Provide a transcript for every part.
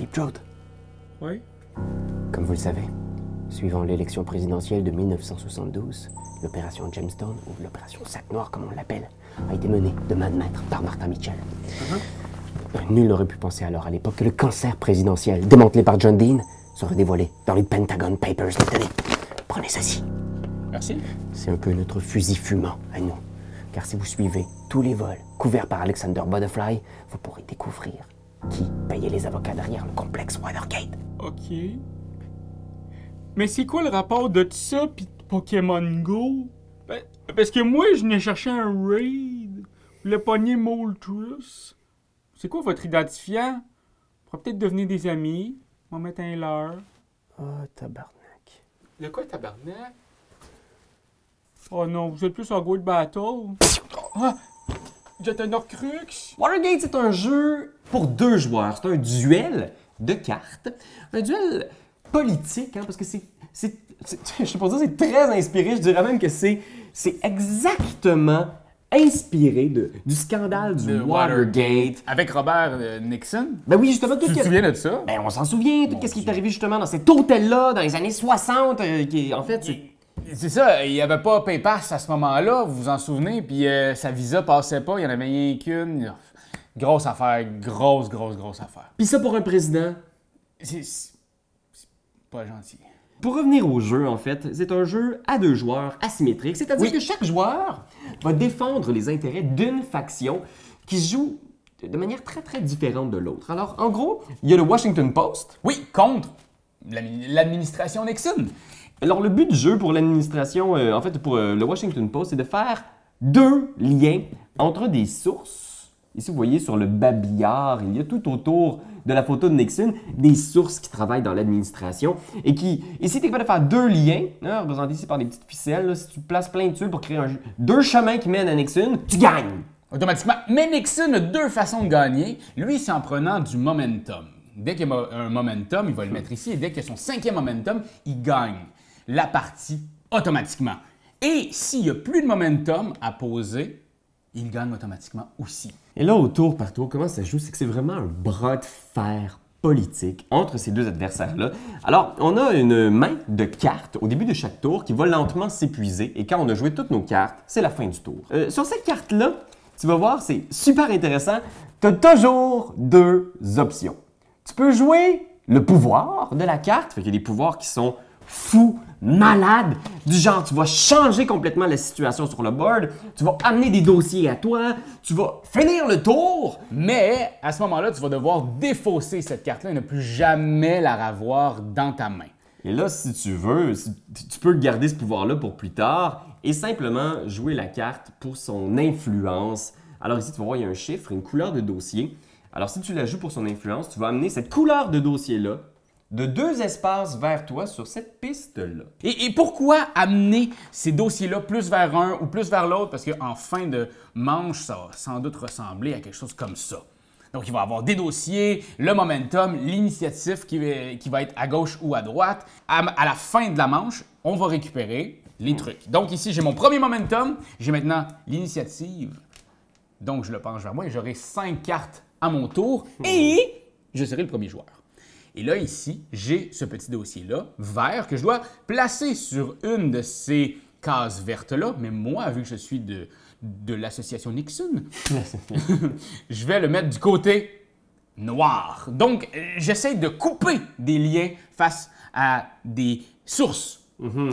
Deep Throat. Oui. Comme vous le savez, suivant l'élection présidentielle de 1972, l'opération Gemstone, ou l'opération Sac Noir comme on l'appelle, a été menée de main de maître par Martha Mitchell. Nul n'aurait pu penser alors à l'époque que le cancer présidentiel, démantelé par John Dean, serait dévoilé dans les Pentagon Papers. Tenez, prenez ceci. Merci. C'est un peu notre fusil fumant à nous. Car si vous suivez tous les vols couverts par Alexander Butterfly, vous pourrez découvrir qui payait les avocats derrière le complexe Watergate. OK. Mais c'est quoi le rapport de ça pis de Pokémon Go? Parce que moi, je n'ai cherché un raid. Le pogné Moltres. C'est quoi votre identifiant? On pourrait peut-être devenir des amis. On va mettre un leurre. Oh, tabarnak. De quoi, tabarnak? Oh non, vous êtes plus en Gold Battle. Ah! J'ai un Horcrux! Watergate, c'est un jeu pour 2 joueurs. C'est un duel de cartes. Un duel politique, hein, parce que je sais pas dire, c'est très inspiré. Je dirais même que c'est exactement inspiré du scandale du Watergate. Avec Robert Nixon. Ben oui, justement, tout Tu te souviens de ça? Ben, on s'en souvient, tout ce qui est arrivé justement dans cet hôtel-là, dans les années 60, qui en fait, c'est... C'est ça, il n'y avait pas PayPass à ce moment-là, vous vous en souvenez, puis sa visa passait pas, il y en avait rien qu'une. Grosse affaire, grosse affaire. Puis ça, pour un président, C'est pas gentil. pour revenir au jeu, en fait, c'est un jeu à 2 joueurs asymétrique, c'est-à-dire Oui. que chaque joueur va défendre les intérêts d'une faction qui joue de manière très différente de l'autre. Alors, en gros, il y a le Washington Post. Oui, contre l'administration Nixon. Alors, le but du jeu pour l'administration, en fait, pour le Washington Post, c'est de faire 2 liens entre des sources. Ici, vous voyez sur le babillard, il y a tout autour de la photo de Nixon des sources qui travaillent dans l'administration et qui, ici, tu es capable de faire 2 liens, hein, représentés ici par des petites ficelles. Là, si tu places plein de tuiles pour créer 2 chemins qui mènent à Nixon, tu gagnes! Automatiquement. Mais Nixon a 2 façons de gagner. Lui, c'est en prenant du momentum. Dès qu'il y a un momentum, il va le mettre ici, et dès qu'il y a son 5e momentum, il gagne la partie automatiquement. Et s'il n'y a plus de momentum à poser, il gagne automatiquement aussi. Et là, au tour par tour, comment ça se joue? C'est que c'est vraiment un bras de fer politique entre ces 2 adversaires-là. Alors, on a une main de cartes au début de chaque tour qui va lentement s'épuiser. Et quand on a joué toutes nos cartes, c'est la fin du tour. Sur cette carte-là, tu vas voir, c'est super intéressant. Tu as toujours 2 options. Tu peux jouer le pouvoir de la carte, fait qu'il y a des pouvoirs qui sont fous, malades, du genre tu vas changer complètement la situation sur le board, tu vas amener des dossiers à toi, tu vas finir le tour. Mais à ce moment-là, tu vas devoir défausser cette carte-là et ne plus jamais la revoir dans ta main. Et là, si tu veux, tu peux garder ce pouvoir-là pour plus tard et simplement jouer la carte pour son influence. Alors ici, tu vas voir, il y a un chiffre, une couleur de dossier. Alors si tu la joues pour son influence, tu vas amener cette couleur de dossier-là de 2 espaces vers toi sur cette piste-là. Et pourquoi amener ces dossiers-là plus vers un ou plus vers l'autre? Parce qu'en fin de manche, ça va sans doute ressembler à quelque chose comme ça. Donc, il va y avoir des dossiers, le momentum, l'initiative qui va être à gauche ou à droite. À la fin de la manche, on va récupérer les trucs. Donc ici, j'ai mon premier momentum, j'ai maintenant l'initiative. Donc, je le penche vers moi et j'aurai 5 cartes à mon tour et je serai le premier joueur. Et là, ici, j'ai ce petit dossier-là, vert, que je dois placer sur une de ces cases vertes-là. Mais moi, vu que je suis de l'association Nixon, je vais le mettre du côté noir. Donc, j'essaie de couper des liens face à des sources.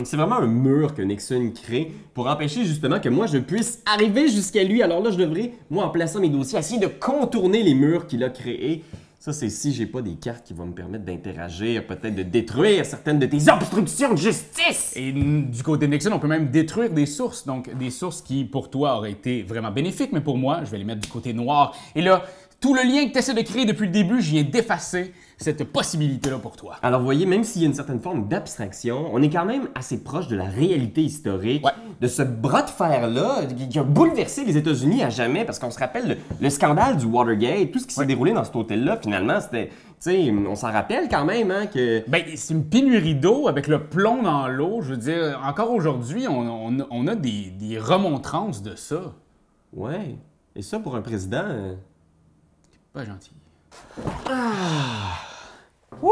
C'est vraiment un mur que Nixon crée pour empêcher justement que moi je puisse arriver jusqu'à lui. Alors là, je devrais, moi en plaçant mes dossiers, essayer de contourner les murs qu'il a créés. Ça, c'est si j'ai pas des cartes qui vont me permettre d'interagir, peut-être de détruire certaines de tes obstructions de justice. Et du côté de Nixon, on peut même détruire des sources. Donc, des sources qui, pour toi, auraient été vraiment bénéfiques, mais pour moi, je vais les mettre du côté noir. Et là, tout le lien que tu essaies de créer depuis le début, j'y ai d'effacer cette possibilité-là pour toi. Alors, vous voyez, même s'il y a une certaine forme d'abstraction, on est quand même assez proche de la réalité historique, de ce bras de fer-là qui a bouleversé les États-Unis à jamais, parce qu'on se rappelle le scandale du Watergate, tout ce qui s'est déroulé dans cet hôtel-là, finalement, c'était... Tu sais, on s'en rappelle quand même, hein, que... Ben, c'est une pénurie d'eau avec le plomb dans l'eau. Je veux dire, encore aujourd'hui, on a des remontrances de ça. Ouais. Et ça, pour un président... Pas gentil. On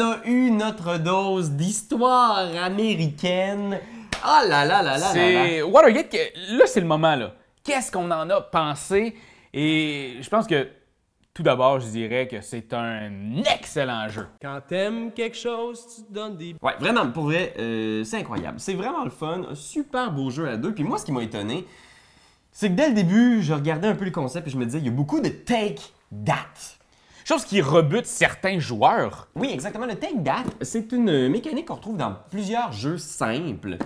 a eu notre dose d'histoire américaine. Ah là là là là là là. C'est Watergate, là c'est le moment là. Qu'est-ce qu'on en a pensé? Et je pense que tout d'abord, je dirais que c'est un excellent jeu. Quand t'aimes quelque chose, tu te donnes des... Ouais, vraiment, pour vrai, c'est incroyable. C'est vraiment le fun, un super beau jeu à deux. Puis moi, ce qui m'a étonné, c'est que dès le début, je regardais un peu le concept et je me disais, il y a beaucoup de take that. Chose qui rebute certains joueurs. Oui, exactement. Le take that, c'est une mécanique qu'on retrouve dans plusieurs jeux simples.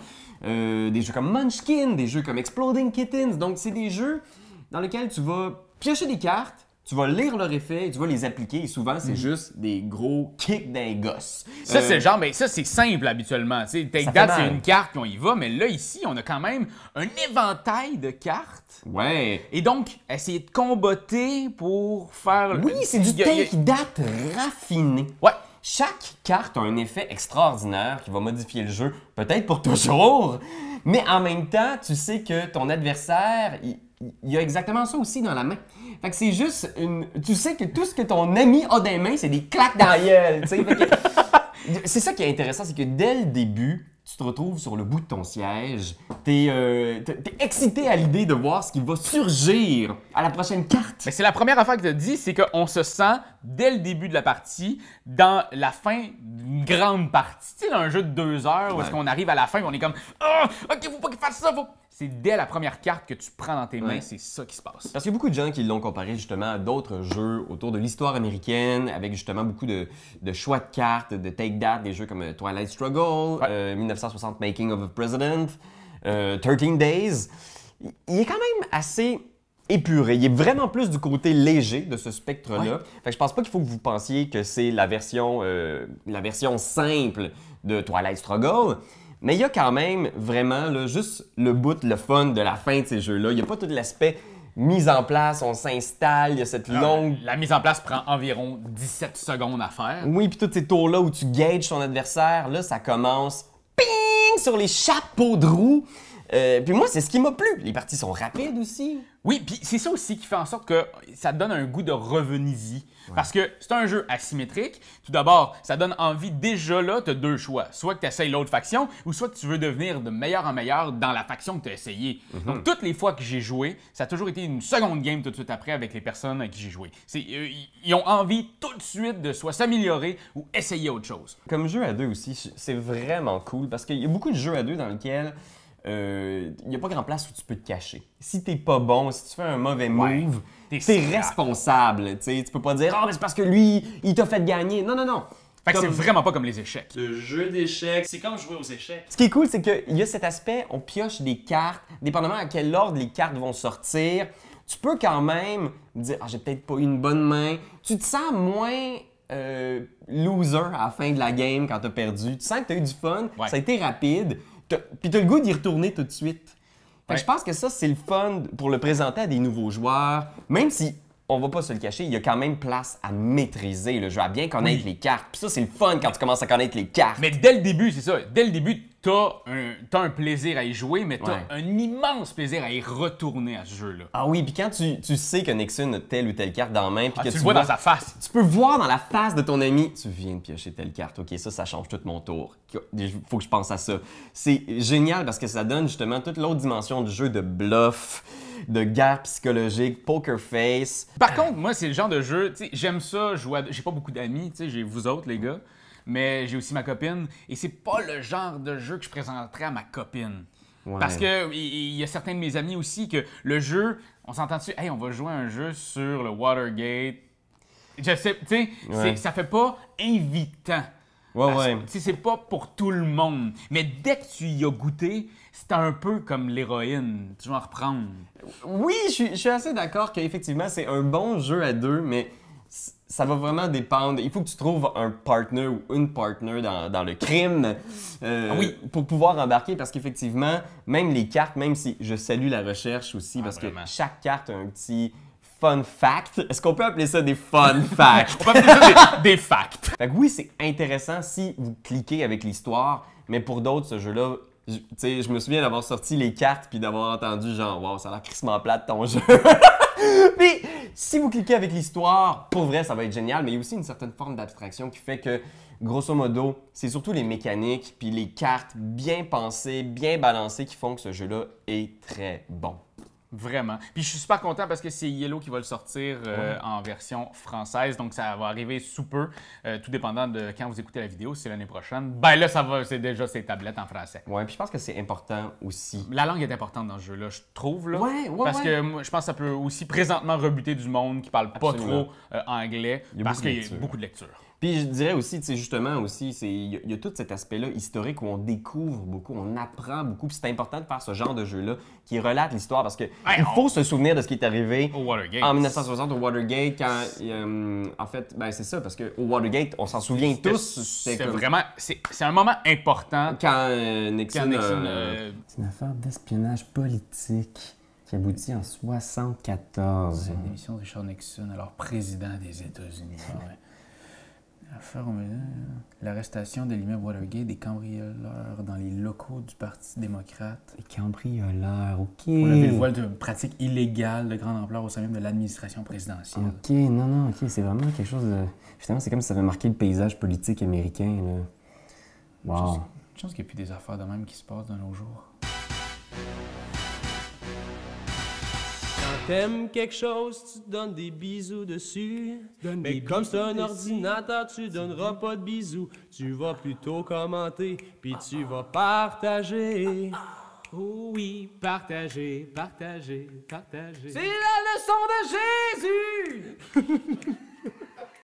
Des jeux comme Munchkin, des jeux comme Exploding Kittens. Donc, c'est des jeux dans lesquels tu vas piocher des cartes, tu vas lire leur effet, tu vas les appliquer et souvent, c'est juste des gros kicks d'un gosse. Ça, c'est le genre, mais ça, c'est simple habituellement. Tu sais, Take Ça That, fait c'est mal. une carte, puis on y va. Mais là, ici, on a quand même un éventail de cartes. Ouais. Et donc, essayer de comboter pour faire... Oui, c'est du Il y a- take that raffiné. Ouais. Chaque carte a un effet extraordinaire qui va modifier le jeu, peut-être pour toujours, mais en même temps, tu sais que ton adversaire, il y a exactement ça aussi dans la main. Fait que c'est juste une... Tu sais que tout ce que ton ami a dans les mains, c'est des claques dans la gueule, tu sais. Fait que... C'est ça qui est intéressant, c'est que dès le début, tu te retrouves sur le bout de ton siège, t'es excité à l'idée de voir ce qui va surgir à la prochaine carte. Mais c'est la première affaire que tu as dit, c'est qu'on se sent, dès le début de la partie, dans la fin d'une grande partie. Tu sais, dans un jeu de 2 heures, où est-ce qu'on arrive à la fin et on est comme « Ah, ok, faut pas qu'il fasse ça, faut... » C'est dès la première carte que tu prends dans tes mains, Ouais. c'est ça qui se passe. Parce qu'il y a beaucoup de gens qui l'ont comparé justement à d'autres jeux autour de l'histoire américaine, avec justement beaucoup de choix de cartes, de take that, des jeux comme Twilight Struggle, 1960 Making of a President, 13 Days. Il est quand même assez épuré. Il est vraiment plus du côté léger de ce spectre-là. Fait que je pense pas qu'il faut que vous pensiez que c'est la version simple de Twilight Struggle. Mais il y a quand même vraiment là, juste le bout, le fun de la fin de ces jeux-là. Il n'y a pas tout l'aspect mise en place, on s'installe, il y a cette longue... La mise en place prend environ 17 secondes à faire. Oui, puis tous ces tours-là où tu gages ton adversaire, là, ça commence ping sur les chapeaux de roue. Puis moi, c'est ce qui m'a plu. Les parties sont rapides aussi. Oui, puis c'est ça aussi qui fait en sorte que ça te donne un goût de revenez-y. Parce que c'est un jeu asymétrique. Tout d'abord, ça donne envie, déjà là, tu as 2 choix. Soit que tu essayes l'autre faction, ou soit que tu veux devenir de meilleur en meilleur dans la faction que tu as essayé. Donc, toutes les fois que j'ai joué, ça a toujours été une seconde game tout de suite après avec les personnes avec qui j'ai joué. Ils ont envie tout de suite de soit s'améliorer ou essayer autre chose. Comme jeu à deux aussi, c'est vraiment cool parce qu'il y a beaucoup de jeux à deux dans lesquels il n'y a pas grand place où tu peux te cacher. Si t'es pas bon, si tu fais un mauvais move, t'es t'es scrap. responsable. Tu peux pas dire « Ah, mais c'est parce que lui, il t'a fait gagner. » Non, non, non. Fait que c'est Comme- vraiment pas comme les échecs. Le jeu d'échecs, c'est comme jouer aux échecs. Ce qui est cool, c'est qu'il y a cet aspect, on pioche des cartes, dépendamment à quel ordre les cartes vont sortir. Tu peux quand même dire « Ah, j'ai peut-être pas eu une bonne main. » Tu te sens moins loser à la fin de la game quand t'as perdu. Tu sens que t'as eu du fun, Ouais. ça a été rapide, puis t'as le goût d'y retourner tout de suite. Fait que Ouais. je pense que ça, c'est le fun pour le présenter à des nouveaux joueurs, même si... On va pas se le cacher, il y a quand même place à maîtriser le jeu, à bien connaître les cartes. Puis ça, c'est le fun quand tu commences à connaître les cartes. Mais dès le début, c'est ça. Dès le début, t'as un plaisir à y jouer, mais t'as Ouais. un immense plaisir à y retourner à ce jeu-là. Ah oui, puis quand tu sais que Nixon a telle ou telle carte dans la main, puis Ah, que tu le vois dans sa face. tu peux voir dans la face de ton ami, tu viens de piocher telle carte, ok, ça change tout mon tour. Faut que je pense à ça. C'est génial parce que ça donne justement toute l'autre dimension du jeu de bluff, de guerre psychologique, poker face. Par contre, moi, c'est le genre de jeu, tu sais, j'aime ça, j'ai pas beaucoup d'amis, tu sais, j'ai vous autres, les gars, mais j'ai aussi ma copine, et c'est pas le genre de jeu que je présenterais à ma copine. Ouais. Parce que il y a certains de mes amis aussi que le jeu, on s'entend dessus, hey, on va jouer à un jeu sur le Watergate. Je sais, tu sais, Ouais. ça fait pas invitant. Ouais, Parce- ouais. tu sais, c'est pas pour tout le monde. Mais dès que tu y as goûté, c'est un peu comme l'héroïne. Tu vas en reprendre. Oui, je suis assez d'accord qu'effectivement, c'est un bon jeu à deux, mais ça va vraiment dépendre. Il faut que tu trouves un partner ou une partner dans le crime Oui. pour pouvoir embarquer parce qu'effectivement, même les cartes, même si je salue la recherche aussi parce vraiment. que chaque carte a un petit fun fact. Est-ce qu'on peut appeler ça des fun facts? On va appeler ça des facts. Fait que oui, c'est intéressant si vous cliquez avec l'histoire, mais pour d'autres, ce jeu-là, tu sais, je me souviens d'avoir sorti les cartes puis d'avoir entendu genre, wow, ça a l'air crissement plate ton jeu. Puis, Si vous cliquez avec l'histoire, pour vrai, ça va être génial, mais il y a aussi une certaine forme d'abstraction qui fait que, grosso modo, c'est surtout les mécaniques puis les cartes bien pensées, bien balancées qui font que ce jeu-là est très bon. Vraiment. Puis je suis super content parce que c'est Yellow qui va le sortir en version française. Donc ça va arriver sous peu, tout dépendant de quand vous écoutez la vidéo. Si c'est l'année prochaine, ben là, c'est déjà ses tablettes en français. Ouais, puis je pense que c'est important aussi. La langue est importante dans ce jeu-là, je trouve. Là, Ouais, parce que moi, je pense que ça peut aussi présentement rebuter du monde qui parle pas Absolument. trop anglais parce qu'il y a beaucoup de lecture. Puis je dirais aussi, tu sais, justement aussi, il y a tout cet aspect-là historique où on découvre beaucoup, on apprend beaucoup. Puis c'est important de faire ce genre de jeu-là qui relate l'histoire parce que il faut se souvenir de ce qui est arrivé Au Watergate. en 1960 au Watergate. Quand, en fait, ben c'est ça, parce qu'au Watergate, on s'en souvient tous. C'est vraiment, c'est un moment important. Quand Nixon. C'est une affaire d'espionnage politique qui aboutit en 74. C'est l'émission de Richard Nixon, alors président des États-Unis. Ouais. Affaire, l'arrestation de l'immeuble Watergate des cambrioleurs dans les locaux du Parti démocrate. Les cambrioleurs, ok. Pour lever le voile d'une pratique illégale de grande ampleur au sein même de l'administration présidentielle. Ok, non, ok, c'est vraiment quelque chose de... Finalement, c'est comme si ça avait marqué le paysage politique américain, là. Wow. Je pense qu'il n'y a plus des affaires de même qui se passent de nos jours. Quand t'aimes quelque chose, tu donnes des bisous dessus. Mais comme c'est un ordinateur, tu donneras pas de bisous. Tu vas plutôt commenter, puis tu vas partager. Oh oui, partager, partager, partager. C'est la leçon de Jésus!